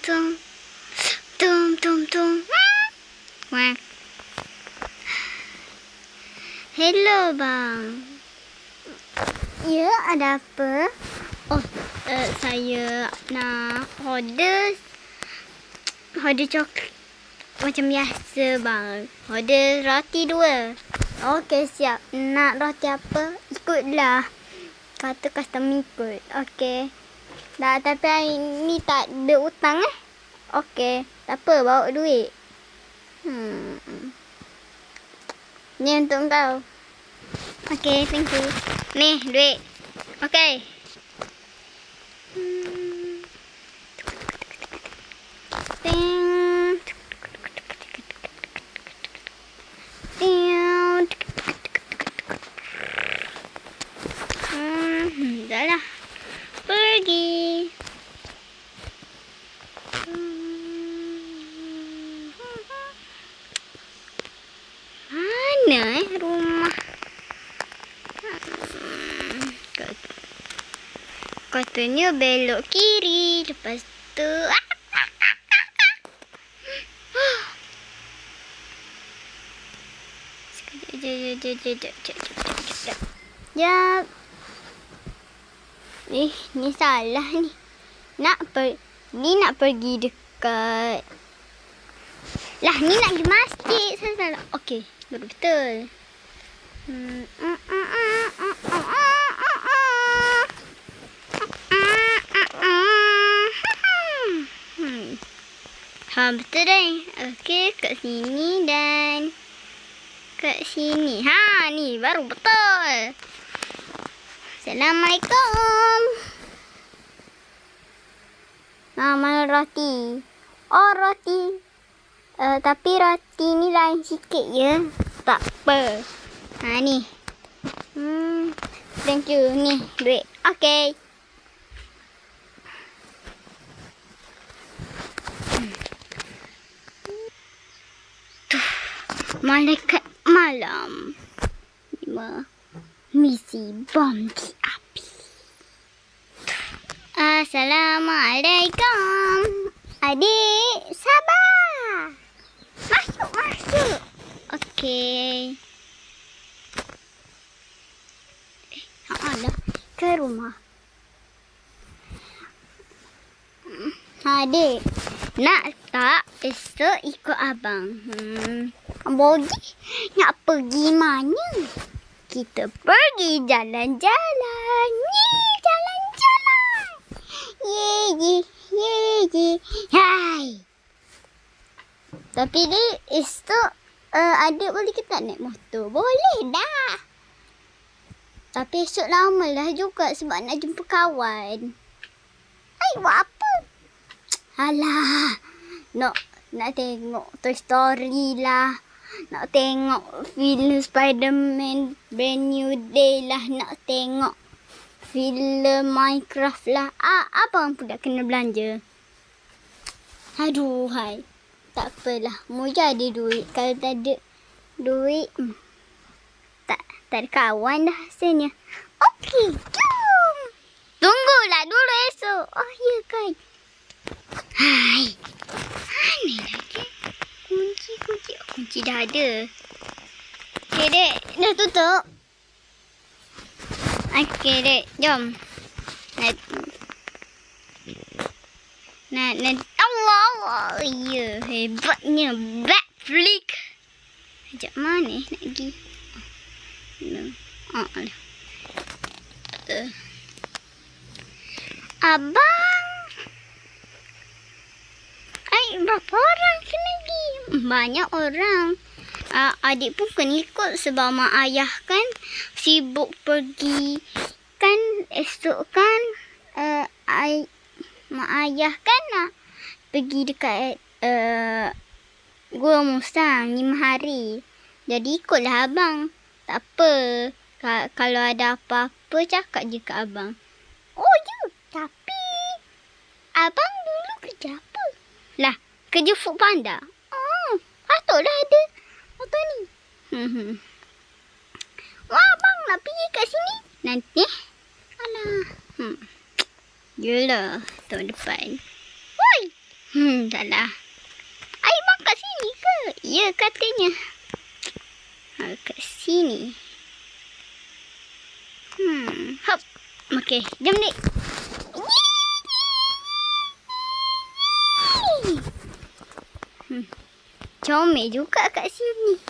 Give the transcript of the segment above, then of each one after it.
tum. Tum tum tum. Wah. Hello bang. Ya, ada apa? Oh, saya nak order coklat macam biasa bang. Order roti 2. Okey, siap. Nak roti apa? Ikutlah. Kata customer ikut. Okey. Dah, tapi hari ni tak ada hutang Okey. Tak apa, bawa duit. Ni untuk kau. Okey, thank you. Ni, duit. Okey. Dah lah. Pergi. Mana rumah? Katanya belok kiri. Lepas tu... Sekejap. Jap. Ni salah ni. Ni nak pergi dekat... Lah, ni nak pergi masjid. Salah. Okey, betul. Betul dah. Okey, kat sini dan kat sini. Ni baru betul. Assalamualaikum. Mana roti? Oh, roti. Tapi roti ni lain sikit ya. Tak apa. Ni. Thank you. Ni, duit. Okey. Malaikat malam. 5. Misi bom di api. Assalamualaikum. Adik, sabar. Masuk. Okey. Dah ke rumah. Adik, nak tak esok ikut abang? Bogi, nak pergi mana? Kita pergi jalan-jalan. Jalan-jalan. Ye. Hai. Tapi dia esok adik boleh ke tak naik motor? Boleh dah. Tapi esok lama lah juga sebab nak jumpa kawan. Hai, buat apa? Alah. Nak tengok Toy Story lah. Nak tengok filem Spiderman Brand New Day lah. Nak tengok filem Minecraft lah. Abang pun dah kena belanja. Aduh, hai. Tak apalah. Moja ada duit. Kalau tak ada duit, tak ada kawan dah rasanya. Okey, jom. Tunggulah dulu esok. Oh, ya kan. Hai. Mana lagi? Kunci dah ada. Okey, dek. Dah tutup. Okey, dek. Jom. Allah. Ya, hebatnya. Backflip. Sekejap, mana nak pergi? Abang. Berapa orang kena pergi? Banyak orang. Adik pun kena ikut sebab mak ayah kan sibuk pergi. Kan esok kan mak ayah kan nak pergi dekat Gua Musang 5 hari. Jadi ikutlah abang. Tak apa. Kalau ada apa-apa cakap je kat abang. Oh ya, tapi abang dulu kerja apa? Lah, kerja Food Panda. Patutlah ada motor ni. Wah, abang nak pergi kat sini nanti. Alah. Yelah, tahun depan. Woi, Taklah. Air bang kat sini ke? Ya, katanya. Kat sini. Hop. Okey, jom ni. Comel juga kat sini.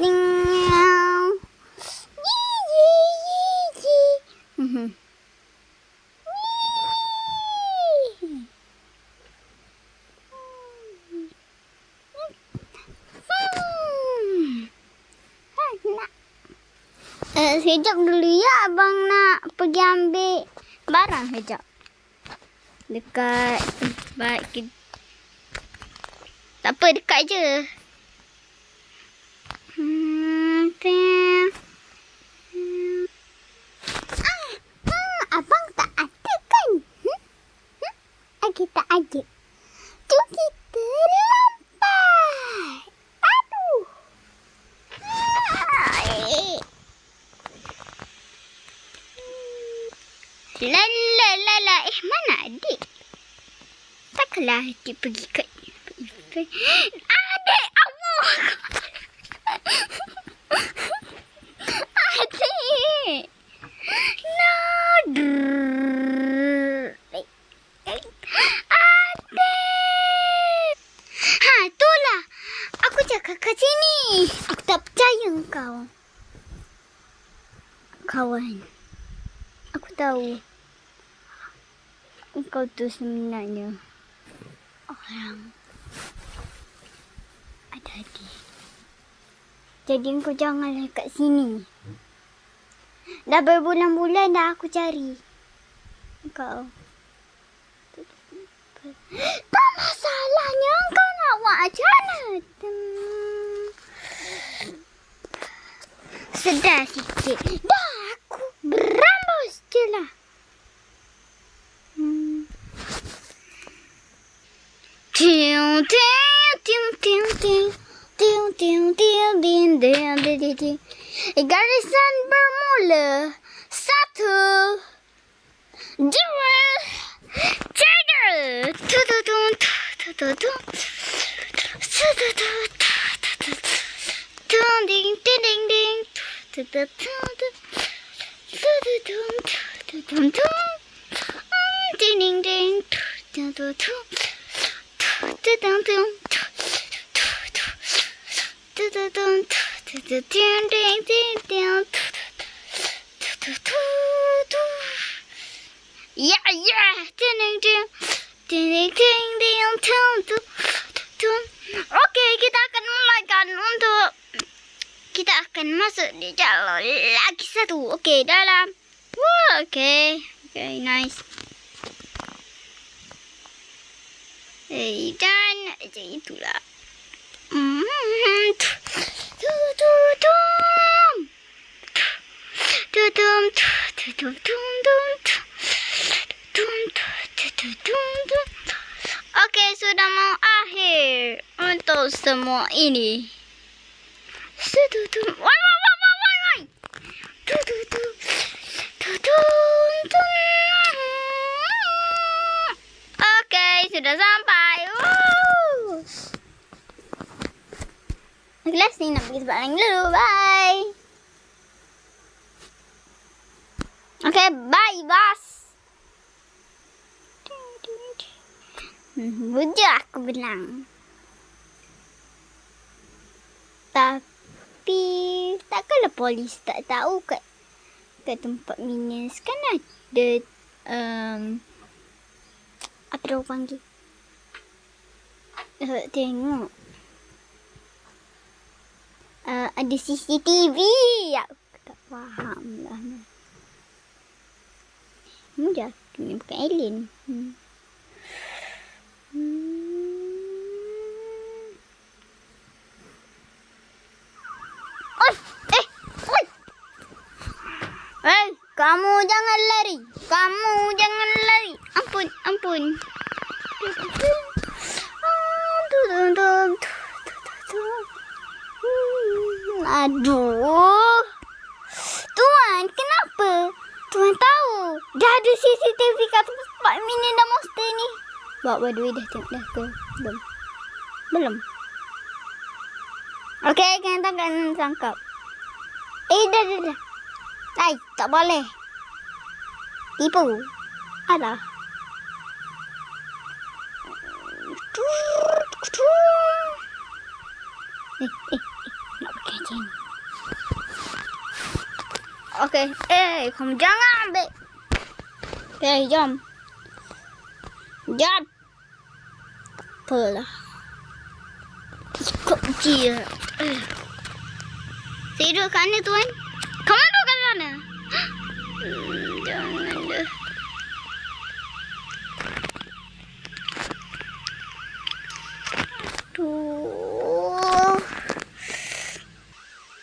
Nyau. Sekejap dulu ya, abang nak pergi ambil barang sekejap. Dekat tempat kita. Tak apa, dekat je. Abang tak ada kan? Kita ada. Tu kita lompat. Aduh. Lala. Mana adik? Takkanlah adik pergi kat adik, Allah. Adik. Adik. Itulah. Aku jaga kat sini. Aku tak percaya kau. Kawan. Aku tahu. Kau tu sebenarnya orang ada adik. Jadi kau janganlah kat sini. Dah berbulan-bulan dah aku cari kau. Tak masalahnya kau nak buat macam mana? Sedar sikit. Dah aku berambus je lah. Garisan bermula 1, 2, Okey, kita akan mulaikan untuk kita akan masuk di jalur lagi satu. Okey, dalam. Okey, nice. Dan itulah. Okey, sudah mau akhir untuk semua ini. Wai. Okey, sudah sampai. Kelas ni nak pergi tempat lain dulu. Bye. Okey, bye, boss. Bujur aku bilang. Tapi takkanlah polis tak tahu kat tempat minions kan ada apa dia panggil? Tengok. Ada CCTV. Aku tak faham lah. Mudah. Ini bukan alien. Kamu jangan lari. Ampun. Aduh. Tuan, kenapa? Tuan tahu dah ada CCTV kat tempat mini dan monster ni. Bawa duit dah tengok dah ke? Belum. Belum. Okey, kita akan tangkap. Dah. Hai, tak boleh. Tipu. Alah. Nak pakai macam ni. Okey. Kamu jangan ambil. Okey, jom. Jom. Apalah. Ikut dia. Saya duduk kat mana, tuan? Kamu duduk kat mana? Jangan dah.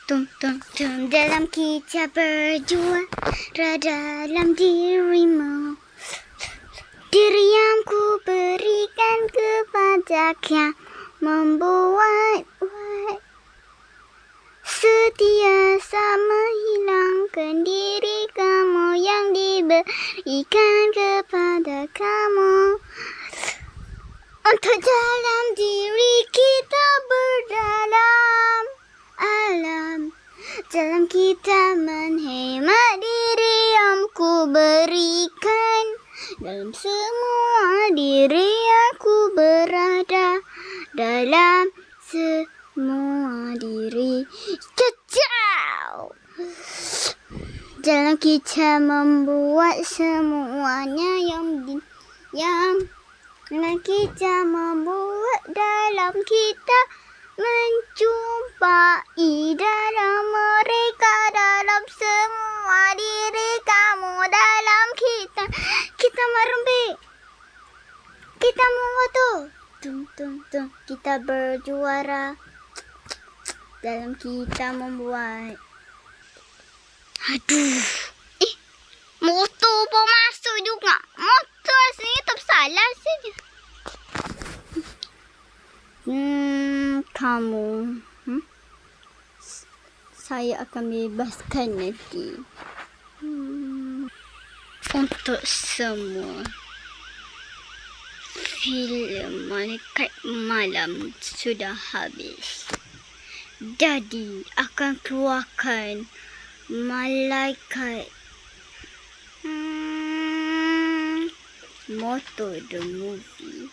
Tum dalam kita berjuang dalam dirimu. Diri yang ku berikan kepada yang membuat setiasa menghilangkan diri kamu yang diberikan kepada kamu. Untuk dalam diri kita berdalam alam, dalam kita menghemat diri yang ku berikan. Dalam semua diri aku berada, dalam semua diri. Cacau! Dalam kita membuat semuanya yang dalam kita membuat, dalam kita menjumpai, dalam mereka, dalam semua diri kamu, dalam kita merembik, kita memfoto, kita berjuara, dalam kita membuat. Aduh, motor pun masuk juga. Motor rasanya tak salah saja. Kamu, saya akan bebaskan nanti. Untuk semua filem Malaikat Malam sudah habis. Jadi akan keluarkan Malaikat Motor the Movie.